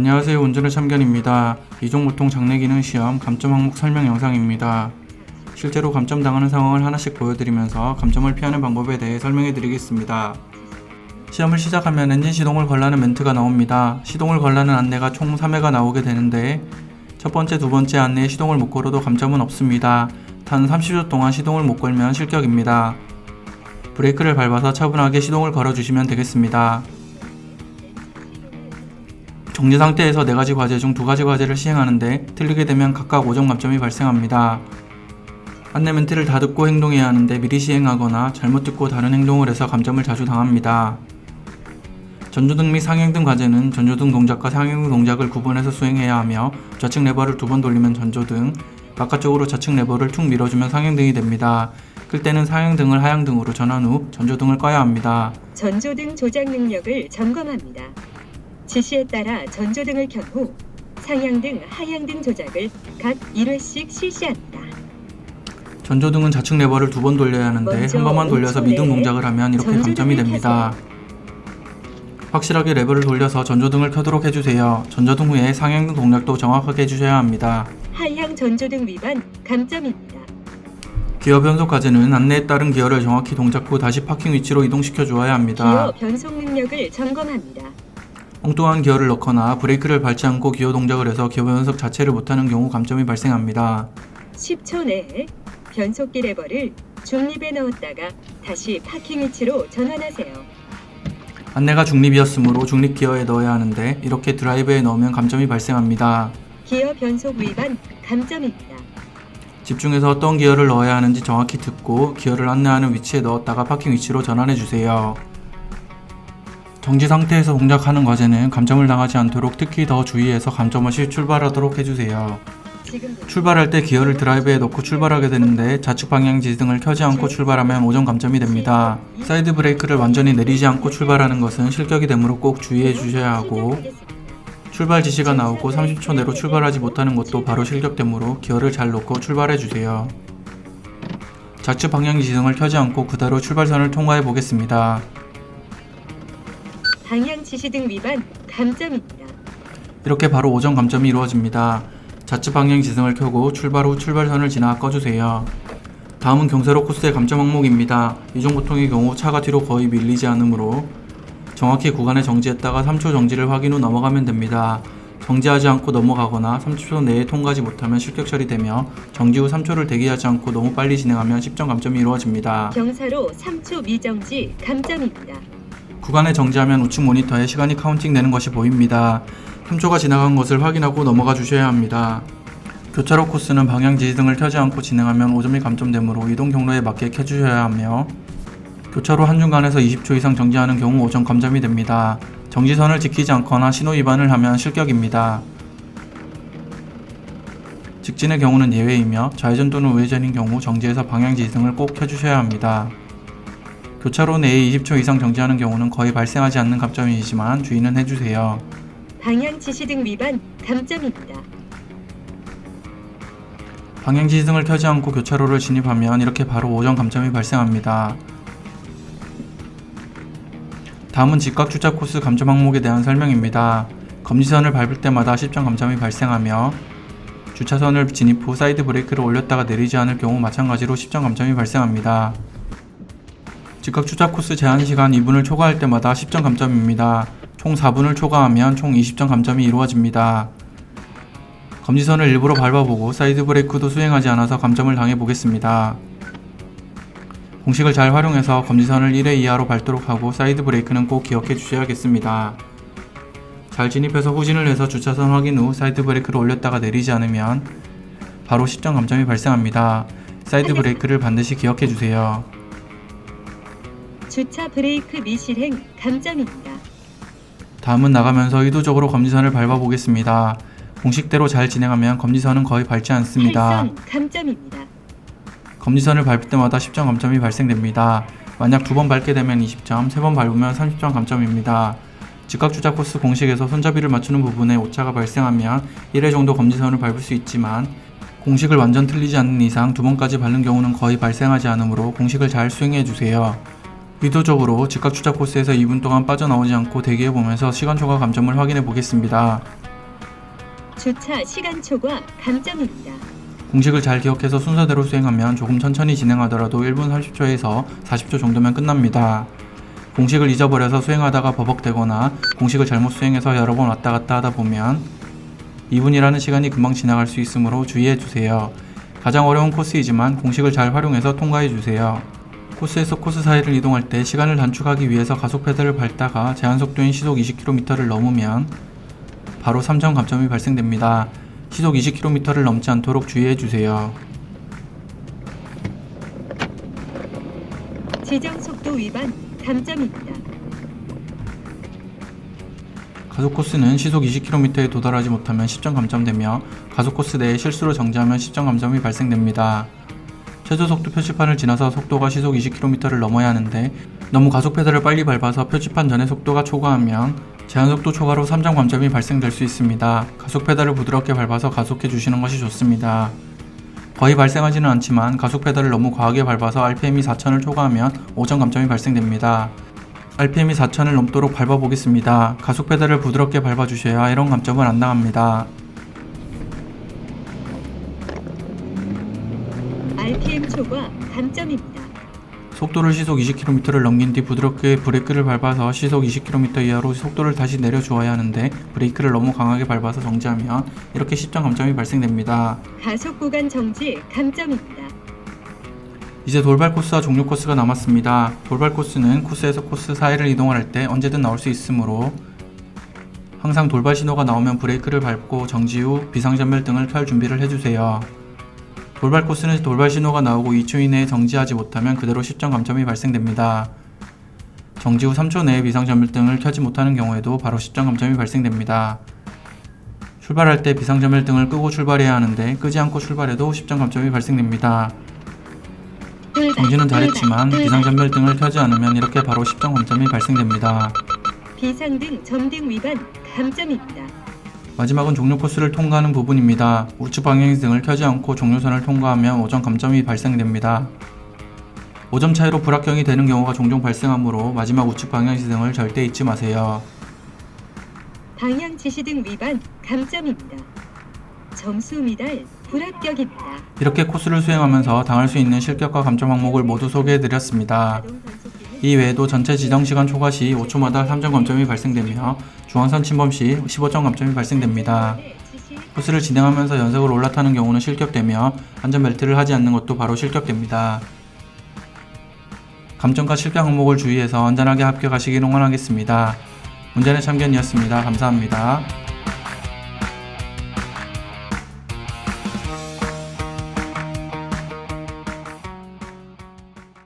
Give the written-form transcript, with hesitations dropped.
안녕하세요. 운전의 참견입니다. 이종보통 장내기능 시험 감점 항목 설명 영상입니다. 실제로 감점당하는 상황을 하나씩 보여드리면서 감점을 피하는 방법에 대해 설명해 드리겠습니다. 시험을 시작하면 엔진 시동을 걸라는 멘트가 나옵니다. 시동을 걸라는 안내가 총 3회가 나오게 되는데 첫 번째, 두 번째 안내에 시동을 못 걸어도 감점은 없습니다. 단 30초 동안 시동을 못 걸면 실격입니다. 브레이크를 밟아서 차분하게 시동을 걸어주시면 되겠습니다. 정지 상태에서 4가지 과제 중 2가지 과제를 시행하는데 틀리게 되면 각각 5점 감점이 발생합니다. 안내 멘트를 다 듣고 행동해야 하는데 미리 시행하거나 잘못 듣고 다른 행동을 해서 감점을 자주 당합니다. 전조등 및 상향등 과제는 전조등 동작과 상향등 동작을 구분해서 수행해야 하며 좌측 레버를 2번 돌리면 전조등, 바깥쪽으로 좌측 레버를 툭 밀어주면 상향등이 됩니다. 끌 때는 상향등을 하향등으로 전환 후 전조등을 꺼야 합니다. 전조등 조작 능력을 점검합니다. 지시에 따라 전조등을 켠 후 상향등, 하향등 조작을 각 1회씩 실시합니다. 전조등은 좌측 레버를 2번 돌려야 하는데 한 번만 돌려서 미등 동작을 하면 이렇게 감점이 됩니다. 확실하게 레버를 돌려서 전조등을 켜도록 해주세요. 전조등 후에 상향등 동작도 정확하게 해주셔야 합니다. 하향 전조등 위반 감점입니다. 기어 변속 과제는 안내에 따른 기어를 정확히 동작 후 다시 파킹 위치로 이동시켜 주어야 합니다. 기어 변속 능력을 점검합니다. 엉뚱한 기어를 넣거나 브레이크를 밟지 않고 기어 동작을 해서 기어 변속 자체를 못하는 경우 감점이 발생합니다. 10초 내에 변속기 레버를 중립에 넣었다가 다시 파킹 위치로 전환하세요. 안내가 중립이었으므로 중립 기어에 넣어야 하는데 이렇게 드라이브에 넣으면 감점이 발생합니다. 기어 변속 위반 감점입니다. 집중해서 어떤 기어를 넣어야 하는지 정확히 듣고 기어를 안내하는 위치에 넣었다가 파킹 위치로 전환해 주세요. 정지 상태에서 동작하는 과제는 감점을 당하지 않도록 특히 더 주의해서 감점 없이 출발하도록 해주세요. 출발할 때 기어를 드라이브에 넣고 출발하게 되는데 좌측 방향 지등을 켜지 않고 출발하면 5점 감점이 됩니다. 사이드 브레이크를 완전히 내리지 않고 출발하는 것은 실격이 되므로 꼭 주의해 주셔야 하고 출발 지시가 나오고 30초 내로 출발하지 못하는 것도 바로 실격되므로 기어를 잘 놓고 출발해 주세요. 좌측 방향 지등을 켜지 않고 그대로 출발선을 통과해 보겠습니다. 방향 지시 등 위반 감점입니다. 이렇게 바로 5점 감점이 이루어집니다. 좌측 방향 지등을 켜고 출발 후 출발선을 지나 꺼주세요. 다음은 경사로 코스의 감점 항목입니다. 이종보통의 경우 차가 뒤로 거의 밀리지 않으므로 정확히 구간에 정지했다가 3초 정지를 확인 후 넘어가면 됩니다. 정지하지 않고 넘어가거나 30초 내에 통과하지 못하면 실격 처리되며 정지 후 3초를 대기하지 않고 너무 빨리 진행하면 10점 감점이 이루어집니다. 경사로 3초 미정지 감점입니다. 구간에 정지하면 우측 모니터에 시간이 카운팅 되는 것이 보입니다. 3초가 지나간 것을 확인하고 넘어가 주셔야 합니다. 교차로 코스는 방향 지시 등을 켜지 않고 진행하면 5점이 감점되므로 이동 경로에 맞게 켜주셔야 하며 교차로 한중간에서 20초 이상 정지하는 경우 5점 감점이 됩니다. 정지선을 지키지 않거나 신호 위반을 하면 실격입니다. 직진의 경우는 예외이며 좌회전 또는 우회전인 경우 정지해서 방향 지시 등을 꼭 켜주셔야 합니다. 교차로 내에 20초 이상 정지하는 경우는 거의 발생하지 않는 감점이지만 주의는 해주세요. 방향 지시 등 위반 감점입니다. 방향 지시 등을 켜지 않고 교차로를 진입하면 이렇게 바로 5점 감점이 발생합니다. 다음은 직각 주차 코스 감점 항목에 대한 설명입니다. 검지선을 밟을 때마다 10점 감점이 발생하며 주차선을 진입 후 사이드 브레이크를 올렸다가 내리지 않을 경우 마찬가지로 10점 감점이 발생합니다. 직각 주차 코스 제한 시간 2분을 초과할 때마다 10점 감점입니다. 총 4분을 초과하면 총 20점 감점이 이루어집니다. 검지선을 일부러 밟아보고 사이드 브레이크도 수행하지 않아서 감점을 당해보겠습니다. 공식을 잘 활용해서 검지선을 1회 이하로 밟도록 하고 사이드 브레이크는 꼭 기억해 주셔야겠습니다. 잘 진입해서 후진을 해서 주차선 확인 후 사이드 브레이크를 올렸다가 내리지 않으면 바로 10점 감점이 발생합니다. 사이드 브레이크를 반드시 기억해 주세요. 주차 브레이크 미실행 감점입니다. 다음은 나가면서 의도적으로 검지선을 밟아보겠습니다. 공식대로 잘 진행하면 검지선은 거의 밟지 않습니다. 탈선 감점입니다. 검지선을 밟을 때마다 10점 감점이 발생됩니다. 만약 2번 밟게 되면 20점, 3번 밟으면 30점 감점입니다. 직각 주차 코스 공식에서 손잡이를 맞추는 부분에 오차가 발생하면 1회 정도 검지선을 밟을 수 있지만 공식을 완전 틀리지 않는 이상 2번까지 밟는 경우는 거의 발생하지 않으므로 공식을 잘 수행해 주세요. 의도적으로 직각 주차 코스에서 2분 동안 빠져나오지 않고 대기해보면서 시간 초과 감점을 확인해 보겠습니다. 주차 시간 초과 감점입니다. 공식을 잘 기억해서 순서대로 수행하면 조금 천천히 진행하더라도 1분 30초에서 40초 정도면 끝납니다. 공식을 잊어버려서 수행하다가 버벅대거나 공식을 잘못 수행해서 여러 번 왔다 갔다 하다 보면 2분이라는 시간이 금방 지나갈 수 있으므로 주의해주세요. 가장 어려운 코스이지만 공식을 잘 활용해서 통과해주세요. 코스에서 코스 사이를 이동할 때 시간을 단축하기 위해서 가속 페달을 밟다가 제한속도인 시속 20km를 넘으면 바로 3점 감점이 발생됩니다. 시속 20km를 넘지 않도록 주의해주세요. 지정 속도 위반 감점입니다. 가속 코스는 시속 20km에 도달하지 못하면 10점 감점되며 가속 코스 내에 실수로 정지하면 10점 감점이 발생됩니다. 최저 속도 표지판을 지나서 속도가 시속 20km를 넘어야 하는데 너무 가속 페달을 빨리 밟아서 표지판 전의 속도가 초과하면 제한속도 초과로 3점 감점이 발생될 수 있습니다. 가속 페달을 부드럽게 밟아서 가속해 주시는 것이 좋습니다. 거의 발생하지는 않지만 가속 페달을 너무 과하게 밟아서 RPM이 4000을 초과하면 5점 감점이 발생됩니다. RPM이 4000을 넘도록 밟아보겠습니다. 가속 페달을 부드럽게 밟아주셔야 이런 감점은 안 나갑니다. RPM 초과 감점입니다. 속도를 시속 20km를 넘긴 뒤 부드럽게 브레이크를 밟아서 시속 20km 이하로 속도를 다시 내려주어야 하는데 브레이크를 너무 강하게 밟아서 정지하면 이렇게 10점 감점이 발생됩니다. 가속 구간 정지 감점입니다. 이제 돌발 코스와 종료 코스가 남았습니다. 돌발 코스는 코스에서 코스 사이를 이동할 때 언제든 나올 수 있으므로 항상 돌발 신호가 나오면 브레이크를 밟고 정지 후 비상전멸 등을 켤 준비를 해주세요. 돌발 코스는 돌발 신호가 나오고 2초 이내에 정지하지 못하면 그대로 10점 감점이 발생됩니다. 정지 후 3초 내에 비상전멸 등을 켜지 못하는 경우에도 바로 10점 감점이 발생됩니다. 출발할 때 비상전멸 등을 끄고 출발해야 하는데 끄지 않고 출발해도 10점 감점이 발생됩니다. 정지는 잘했지만 비상전멸 등을 켜지 않으면 이렇게 바로 10점 감점이 발생됩니다. 비상등 점등 위반 감점입니다. 마지막은 종료 코스를 통과하는 부분입니다. 우측 방향지 등을 켜지 않고 종료선을 통과하면 5점 감점이 발생됩니다. 5점 차이로 불합격이 되는 경우가 종종 발생하므로 마지막 우측 방향지 등을 절대 잊지 마세요. 방향 지시등 위반 감점입니다. 점수 미달 불합격입니다. 이렇게 코스를 수행하면서 당할 수 있는 실격과 감점 항목을 모두 소개해드렸습니다. 이 외에도 전체 지정시간 초과 시 5초마다 3점 감점이 발생되며 중앙선 침범 시 15점 감점이 발생됩니다. 코스를 진행하면서 연속으로 올라타는 경우는 실격되며 안전벨트를 하지 않는 것도 바로 실격됩니다. 감점과 실격 항목을 주의해서 안전하게 합격하시길 응원하겠습니다. 운전의 참견이었습니다. 감사합니다.